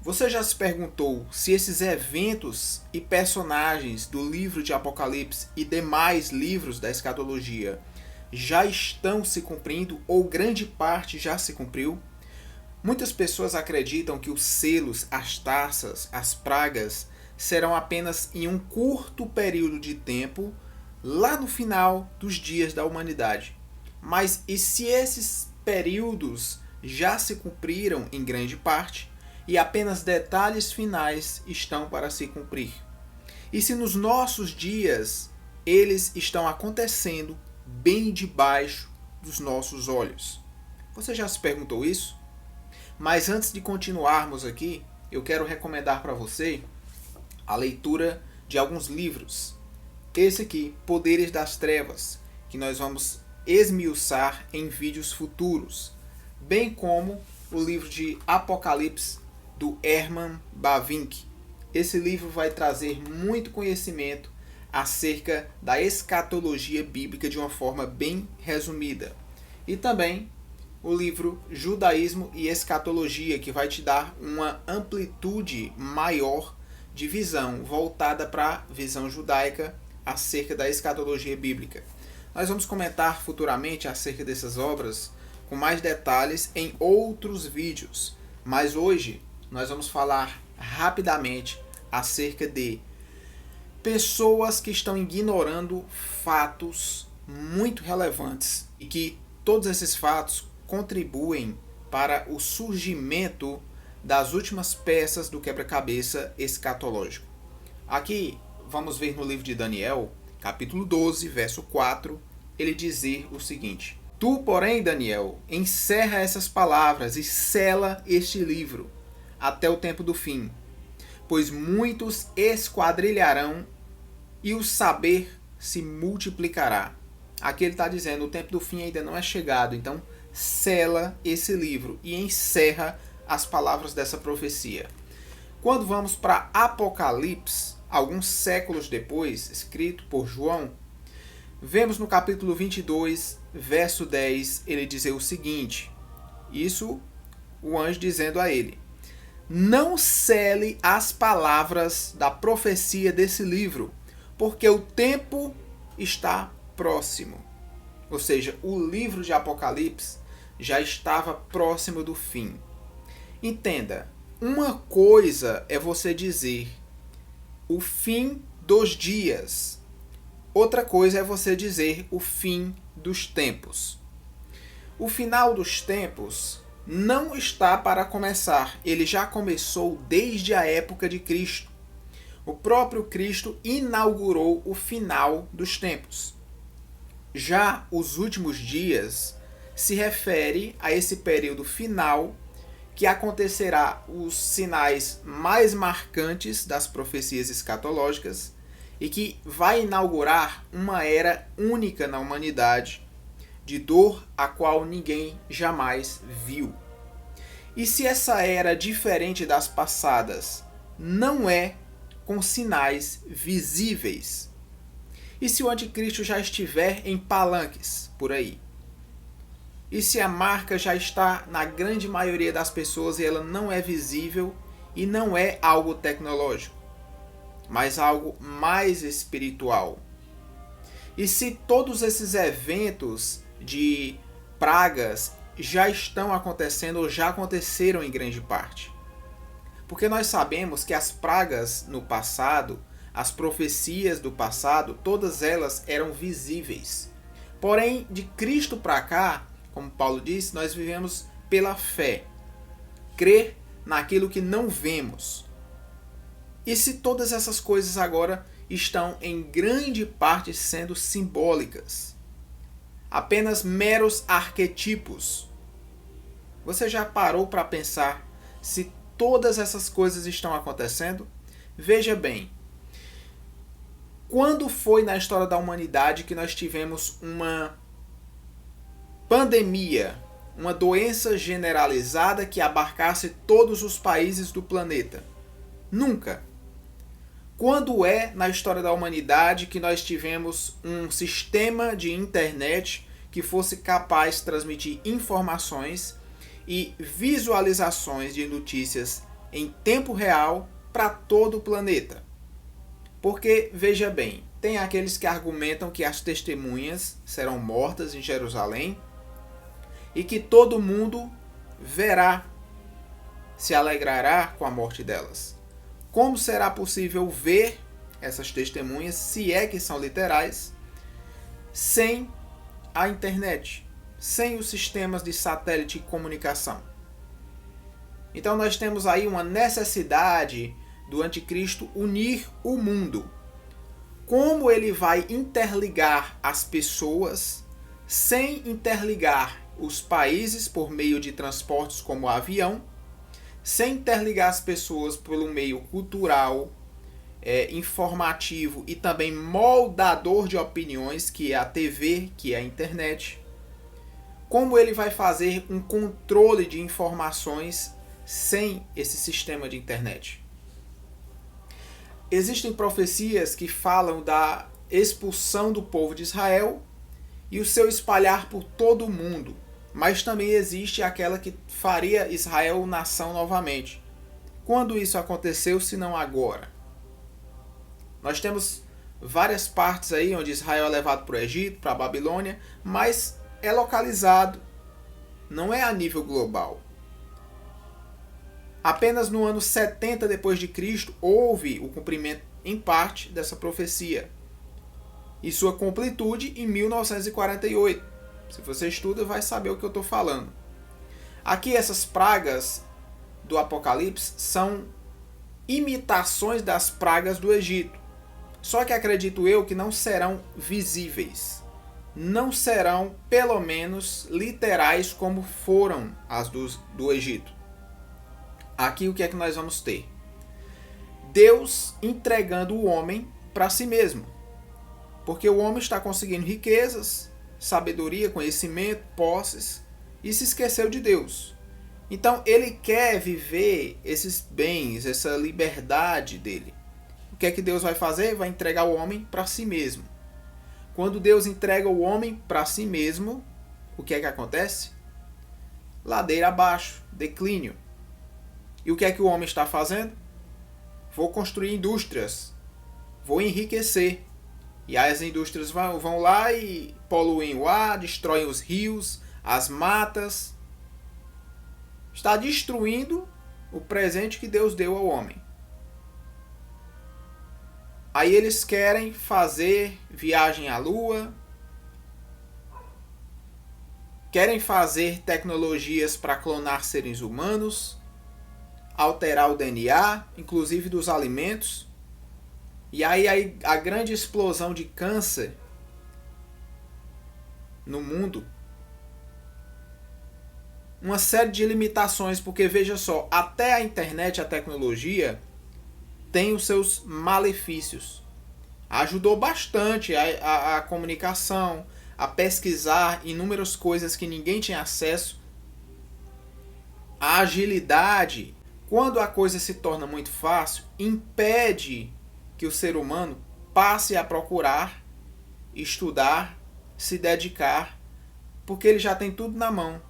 Você já se perguntou se esses eventos e personagens do livro de Apocalipse e demais livros da escatologia já estão se cumprindo ou grande parte já se cumpriu? Muitas pessoas acreditam que os selos, as taças, as pragas serão apenas em um curto período de tempo, lá no final dos dias da humanidade. Mas e se esses períodos já se cumpriram em grande parte e apenas detalhes finais estão para se cumprir? E se nos nossos dias eles estão acontecendo bem debaixo dos nossos olhos? Você já se perguntou isso? Mas antes de continuarmos aqui, eu quero recomendar para você a leitura de alguns livros. Esse aqui, Poderes das Trevas, que nós vamos esmiuçar em vídeos futuros, bem como o livro de Apocalipse do Herman Bavinck. Esse livro vai trazer muito conhecimento acerca da escatologia bíblica de uma forma bem resumida. E também o livro Judaísmo e Escatologia, que vai te dar uma amplitude maior de visão, voltada para a visão judaica acerca da escatologia bíblica. Nós vamos comentar futuramente acerca dessas obras com mais detalhes em outros vídeos, mas hoje nós vamos falar rapidamente acerca de pessoas que estão ignorando fatos muito relevantes e que todos esses fatos contribuem para o surgimento das últimas peças do quebra-cabeça escatológico. Aqui vamos ver no livro de Daniel, capítulo 12, verso 4, ele dizer o seguinte: Tu, porém, Daniel, encerra essas palavras e sela este livro até o tempo do fim, pois muitos esquadrilharão e o saber se multiplicará. Aqui ele está dizendo, o tempo do fim ainda não é chegado, então sela esse livro e encerra as palavras dessa profecia. Quando vamos para Apocalipse, alguns séculos depois, escrito por João, vemos no capítulo 22, verso 10, ele dizer o seguinte, isso o anjo dizendo a ele: Não cele as palavras da profecia desse livro, porque o tempo está próximo. Ou seja, o livro de Apocalipse já estava próximo do fim. Entenda, uma coisa é você dizer o fim dos dias, outra coisa é você dizer o fim dos tempos. O final dos tempos não está para começar, ele já começou desde a época de Cristo. O próprio Cristo inaugurou o final dos tempos. Já os últimos dias se refere a esse período final que acontecerá os sinais mais marcantes das profecias escatológicas e que vai inaugurar uma era única na humanidade, de dor a qual ninguém jamais viu. E se essa era diferente das passadas, não é com sinais visíveis? E se o anticristo já estiver em palanques por aí? E se a marca já está na grande maioria das pessoas e ela não é visível e não é algo tecnológico, mas algo mais espiritual? E se todos esses eventos de pragas já estão acontecendo ou já aconteceram em grande parte? Porque nós sabemos que as pragas no passado, as profecias do passado, todas elas eram visíveis. Porém, de Cristo para cá, como Paulo disse, nós vivemos pela fé. Crer naquilo que não vemos. E se todas essas coisas agora estão em grande parte sendo simbólicas? Apenas meros arquetipos. Você já parou para pensar se todas essas coisas estão acontecendo? Veja bem, quando foi na história da humanidade que nós tivemos uma pandemia, uma doença generalizada que abarcasse todos os países do planeta? Nunca. Quando é na história da humanidade que nós tivemos um sistema de internet que fosse capaz de transmitir informações e visualizações de notícias em tempo real para todo o planeta. Porque, veja bem, tem aqueles que argumentam que as testemunhas serão mortas em Jerusalém e que todo mundo verá, se alegrará com a morte delas. Como será possível ver essas testemunhas, se é que são literais, sem a internet, sem os sistemas de satélite e comunicação? Então nós temos aí uma necessidade do anticristo unir o mundo. Como ele vai interligar as pessoas sem interligar os países por meio de transportes como o avião, sem interligar as pessoas pelo meio cultural, informativo e também moldador de opiniões, que é a TV, que é a internet? Como ele vai fazer um controle de informações sem esse sistema de internet? Existem profecias que falam da expulsão do povo de Israel e o seu espalhar por todo o mundo, mas também existe aquela que faria Israel nação novamente. Quando isso aconteceu, se não agora? Nós temos várias partes aí onde Israel é levado para o Egito, para a Babilônia, mas é localizado, não é a nível global. Apenas no ano 70 depois de Cristo houve o cumprimento em parte dessa profecia, e sua completude em 1948. Se você estuda, vai saber o que eu estou falando. Aqui essas pragas do Apocalipse são imitações das pragas do Egito. Só que acredito eu que não serão visíveis. Não serão, pelo menos, literais como foram as do Egito. Aqui o que é que nós vamos ter? Deus entregando o homem para si mesmo. Porque o homem está conseguindo riquezas, sabedoria, conhecimento, posses, e se esqueceu de Deus. Então ele quer viver esses bens, essa liberdade dele. O que é que Deus vai fazer? Vai entregar o homem para si mesmo. Quando Deus entrega o homem para si mesmo, o que é que acontece? Ladeira abaixo, declínio. E o que é que o homem está fazendo? Vou construir indústrias, vou enriquecer. E as indústrias vão lá e poluem o ar, destroem os rios, as matas. Está destruindo o presente que Deus deu ao homem. Aí eles querem fazer viagem à Lua, querem fazer tecnologias para clonar seres humanos, alterar o DNA, inclusive dos alimentos. E aí a grande explosão de câncer no mundo. Uma série de limitações, porque veja só, até a internet, a tecnologia, tem os seus malefícios. Ajudou bastante a comunicação, a pesquisar inúmeras coisas que ninguém tinha acesso. A agilidade, quando a coisa se torna muito fácil, impede que o ser humano passe a procurar, estudar, se dedicar, porque ele já tem tudo na mão.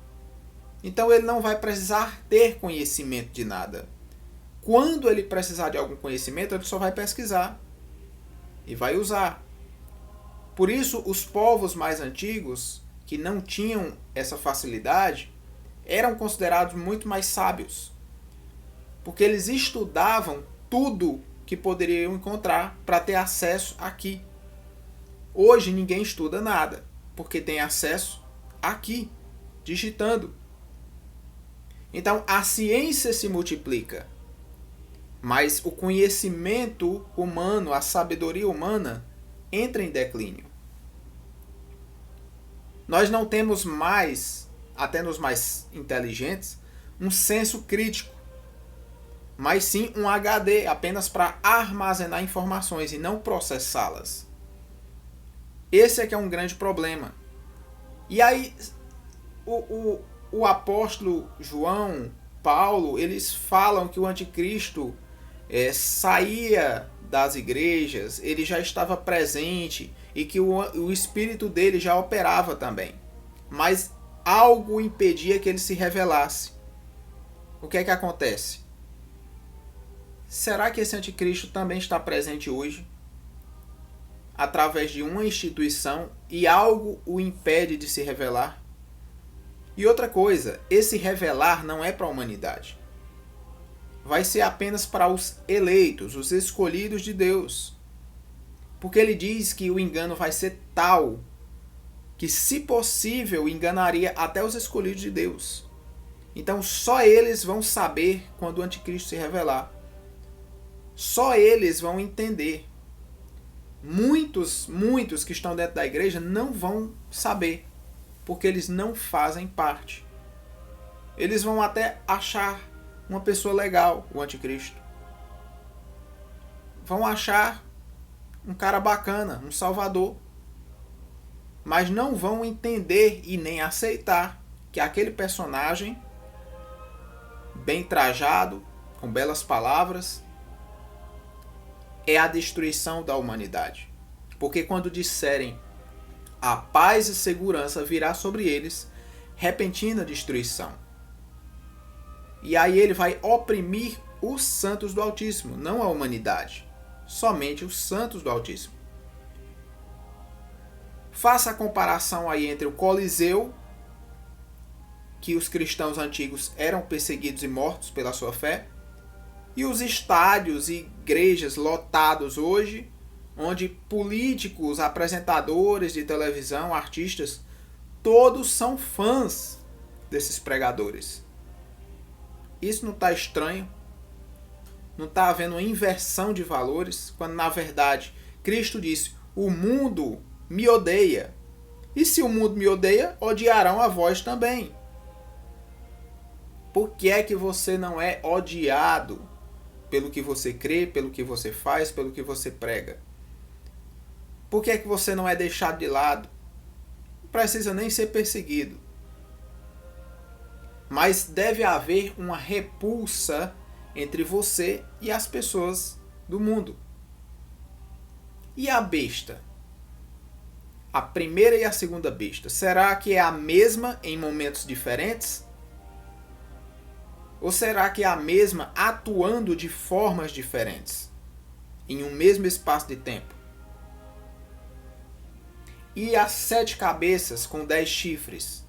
Então ele não vai precisar ter conhecimento de nada. Quando ele precisar de algum conhecimento, ele só vai pesquisar e vai usar. Por isso, os povos mais antigos, que não tinham essa facilidade, eram considerados muito mais sábios, porque eles estudavam tudo que poderiam encontrar para ter acesso aqui. Hoje ninguém estuda nada, porque tem acesso aqui, digitando. Então a ciência se multiplica, mas o conhecimento humano, a sabedoria humana, entra em declínio. Nós não temos mais, até nos mais inteligentes, um senso crítico, mas sim um HD apenas para armazenar informações e não processá-las. Esse é que é um grande problema. E aí o apóstolo João, Paulo, eles falam que o anticristo saía das igrejas, ele já estava presente e que o espírito dele já operava também. Mas algo impedia que ele se revelasse. O que é que acontece? será que esse anticristo também está presente hoje? Através de uma instituição e algo o impede de se revelar? E outra coisa, esse revelar não é para a humanidade. Vai ser apenas para os eleitos, os escolhidos de Deus. Porque ele diz que o engano vai ser tal que, se possível, enganaria até os escolhidos de Deus. Então só eles vão saber quando o anticristo se revelar. Só eles vão entender. Muitos que estão dentro da igreja não vão saber, porque eles não fazem parte. Eles vão até achar uma pessoa legal, o anticristo. Vão achar um cara bacana, um salvador. Mas não vão entender e nem aceitar que aquele personagem, bem trajado, com belas palavras, é a destruição da humanidade. Porque quando disserem a paz e segurança virá sobre eles, repentina destruição. E aí ele vai oprimir os santos do Altíssimo, não a humanidade, somente os santos do Altíssimo. Faça a comparação aí entre o Coliseu, que os cristãos antigos eram perseguidos e mortos pela sua fé, e os estádios e igrejas lotados hoje, onde políticos, apresentadores de televisão, artistas, todos são fãs desses pregadores. Isso não está estranho? Não está havendo uma inversão de valores, quando na verdade Cristo disse: o mundo me odeia. E se o mundo me odeia, odiarão a vós também. Por que é que você não é odiado pelo que você crê, pelo que você faz, pelo que você prega? Por que é que você não é deixado de lado? Não precisa nem ser perseguido. Mas deve haver uma repulsa entre você e as pessoas do mundo. E a besta? A primeira e a segunda besta, será que é a mesma em momentos diferentes? Ou será que é a mesma atuando de formas diferentes, em um mesmo espaço de tempo? E as 7 cabeças com 10 chifres?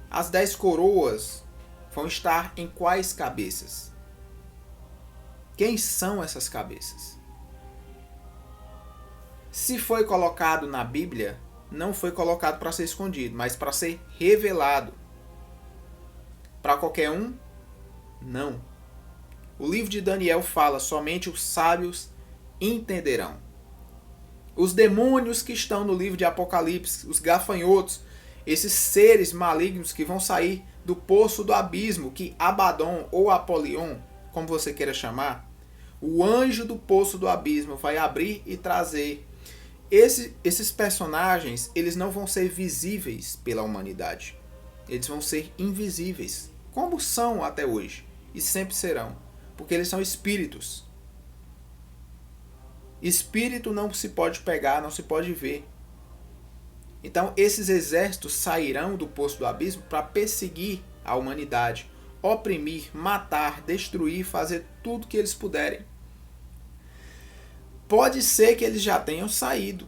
As 10 coroas vão estar em quais cabeças? Quem são essas cabeças? Se foi colocado na Bíblia, não foi colocado para ser escondido, mas para ser revelado. Para qualquer um? Não. O livro de Daniel fala: somente os sábios entenderão. Os demônios que estão no livro de Apocalipse, os gafanhotos, esses seres malignos que vão sair do poço do abismo, que Abaddon ou Apolion, como você queira chamar, o anjo do poço do abismo vai abrir e trazer. Esses personagens, eles não vão ser visíveis pela humanidade. Eles vão ser invisíveis, como são até hoje, e sempre serão, porque eles são espíritos. Espírito não se pode pegar, não se pode ver. Então esses exércitos sairão do poço do abismo para perseguir a humanidade, oprimir, matar, destruir, fazer tudo que eles puderem. Pode ser que eles já tenham saído,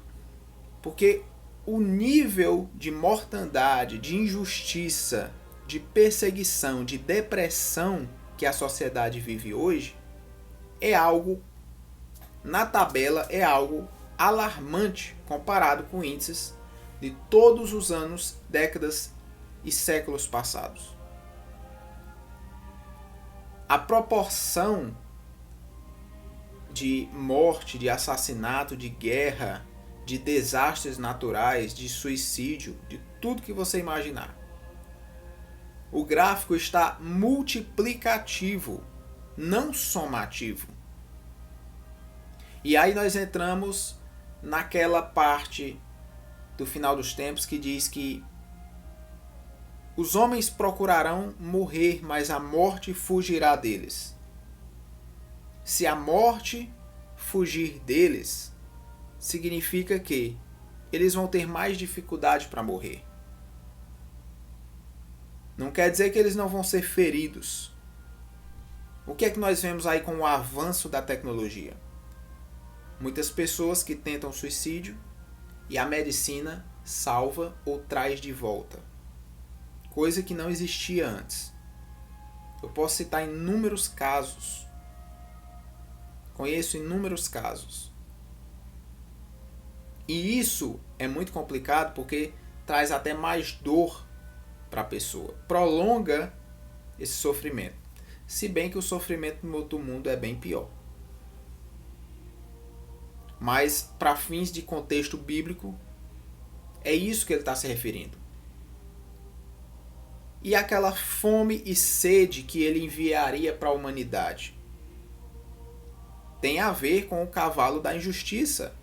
porque o nível de mortandade, de injustiça, de perseguição, de depressão que a sociedade vive hoje é algo, na tabela, é algo alarmante comparado com índices de todos os anos, décadas e séculos passados. A proporção de morte, de assassinato, de guerra, de desastres naturais, de suicídio, de tudo que você imaginar. O gráfico está multiplicativo, não somativo. E aí nós entramos naquela parte do final dos tempos que diz que os homens procurarão morrer, mas a morte fugirá deles. Se a morte fugir deles, significa que eles vão ter mais dificuldade para morrer. Não quer dizer que eles não vão ser feridos. O que é que nós vemos aí com o avanço da tecnologia? Muitas pessoas que tentam suicídio e a medicina salva ou traz de volta. Coisa que não existia antes. Eu posso citar inúmeros casos. Conheço inúmeros casos. E isso é muito complicado porque traz até mais dor para a pessoa. Prolonga esse sofrimento. Se bem que o sofrimento no outro mundo é bem pior. Mas, para fins de contexto bíblico, é isso que ele está se referindo. E aquela fome e sede que ele enviaria para a humanidade tem a ver com o cavalo da injustiça.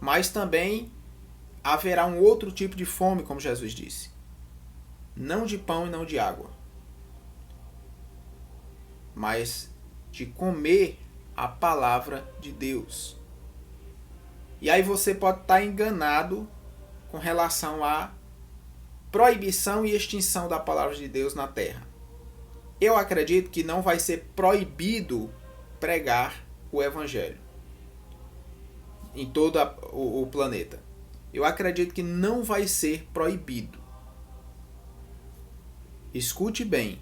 Mas também haverá um outro tipo de fome, como Jesus disse. Não de pão e não de água, mas de comer a palavra de Deus. E aí você pode estar enganado com relação à proibição e extinção da palavra de Deus na terra. Eu acredito que não vai ser proibido pregar o evangelho em todo o planeta. Eu acredito que não vai ser proibido. Escute bem.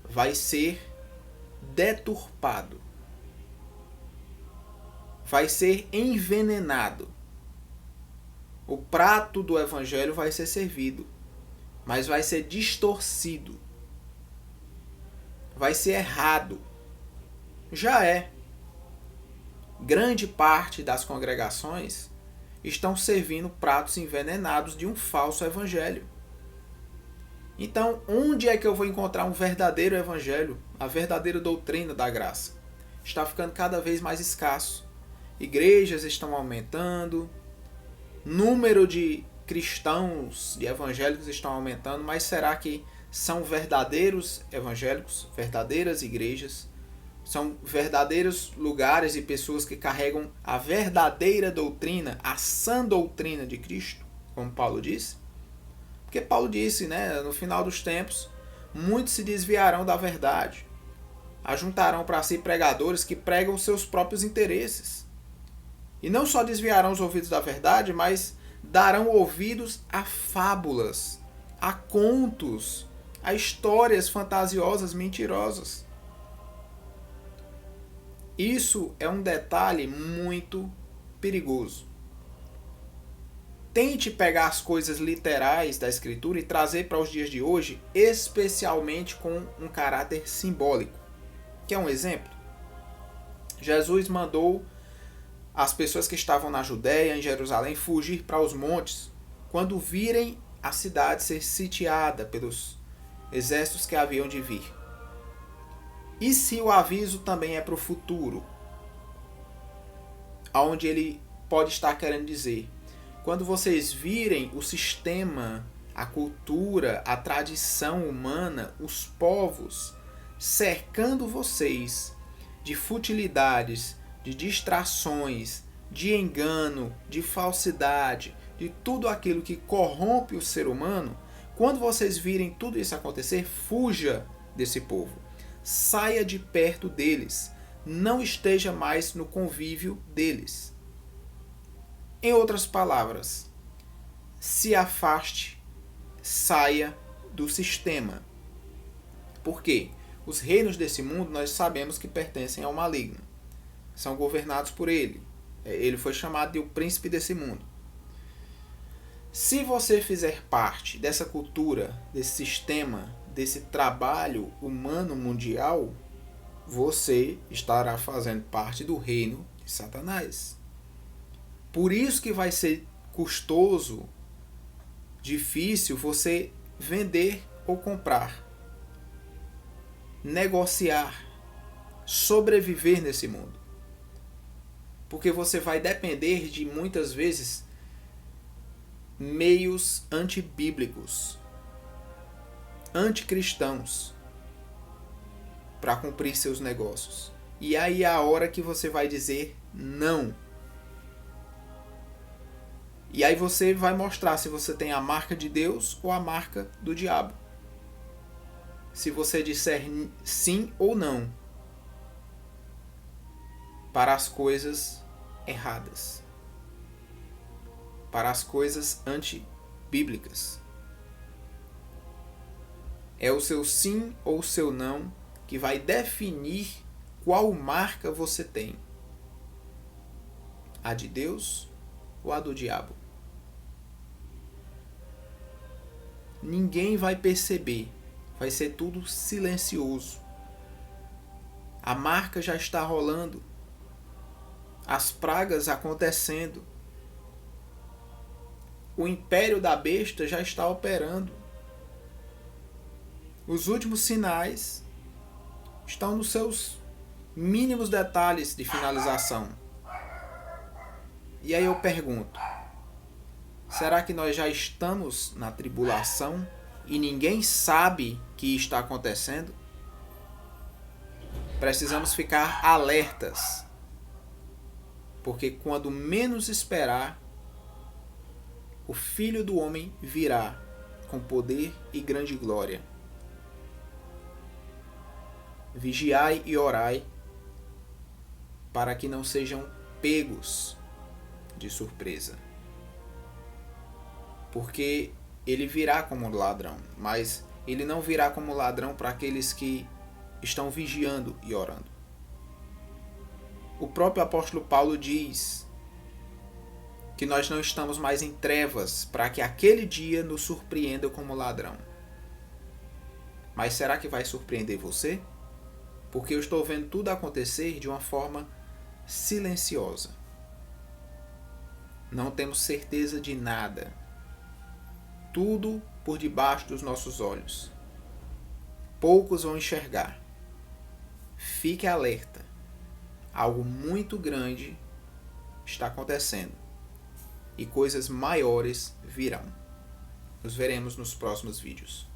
Vai ser deturpado. Vai ser envenenado. O prato do evangelho vai ser servido, mas vai ser distorcido. Vai ser errado. Já é. Grande parte das congregações estão servindo pratos envenenados de um falso evangelho. Então, onde é que eu vou encontrar um verdadeiro evangelho, a verdadeira doutrina da graça? Está ficando cada vez mais escasso. Igrejas estão aumentando, número de cristãos, de evangélicos estão aumentando, mas será que são verdadeiros evangélicos, verdadeiras igrejas? São verdadeiros lugares e pessoas que carregam a verdadeira doutrina, a sã doutrina de Cristo, como Paulo disse? Porque Paulo disse, né, no final dos tempos, muitos se desviarão da verdade. Ajuntarão para si pregadores que pregam seus próprios interesses. E não só desviarão os ouvidos da verdade, mas darão ouvidos a fábulas, a contos, a histórias fantasiosas, mentirosas. Isso é um detalhe muito perigoso. Tente pegar as coisas literais da Escritura e trazer para os dias de hoje, especialmente com um caráter simbólico. Quer um exemplo? Jesus mandou as pessoas que estavam na Judéia, em Jerusalém, fugir para os montes, quando virem a cidade ser sitiada pelos exércitos que haviam de vir. E se o aviso também é para o futuro? Onde ele pode estar querendo dizer: quando vocês virem o sistema, a cultura, a tradição humana, os povos cercando vocês de futilidades, de distrações, de engano, de falsidade, de tudo aquilo que corrompe o ser humano, quando vocês virem tudo isso acontecer, fuja desse povo. Saia de perto deles. Não esteja mais no convívio deles. Em outras palavras, se afaste, saia do sistema. Por quê? Os reinos desse mundo nós sabemos que pertencem ao maligno. São governados por ele. Ele foi chamado de o príncipe desse mundo. Se você fizer parte dessa cultura, desse sistema, desse trabalho humano mundial, você estará fazendo parte do reino de Satanás. Por isso que vai ser custoso, difícil você vender ou comprar, negociar, sobreviver nesse mundo. Porque você vai depender de, muitas vezes, meios antibíblicos, anticristãos, para cumprir seus negócios. E aí é a hora que você vai dizer não. E aí você vai mostrar se você tem a marca de Deus ou a marca do diabo. se você disser sim ou não para as coisas erradas, para as coisas antibíblicas. É o seu sim ou o seu não que vai definir qual marca você tem. A de Deus ou a do diabo? Ninguém vai perceber. Vai ser tudo silencioso. A marca já está rolando. As pragas acontecendo. O império da besta já está operando. Os últimos sinais estão nos seus mínimos detalhes de finalização. E aí eu pergunto, será que nós já estamos na tribulação e ninguém sabe que está acontecendo? Precisamos ficar alertas, porque quando menos esperar, o Filho do Homem virá com poder e grande glória. Vigiai e orai, para que não sejam pegos de surpresa. Porque ele virá como ladrão, mas ele não virá como ladrão para aqueles que estão vigiando e orando. O próprio apóstolo Paulo diz que nós não estamos mais em trevas para que aquele dia nos surpreenda como ladrão. Mas será que vai surpreender você? Porque eu estou vendo tudo acontecer de uma forma silenciosa. Não temos certeza de nada. Tudo por debaixo dos nossos olhos. Poucos vão enxergar. Fique alerta. Algo muito grande está acontecendo. E coisas maiores virão. Nos veremos nos próximos vídeos.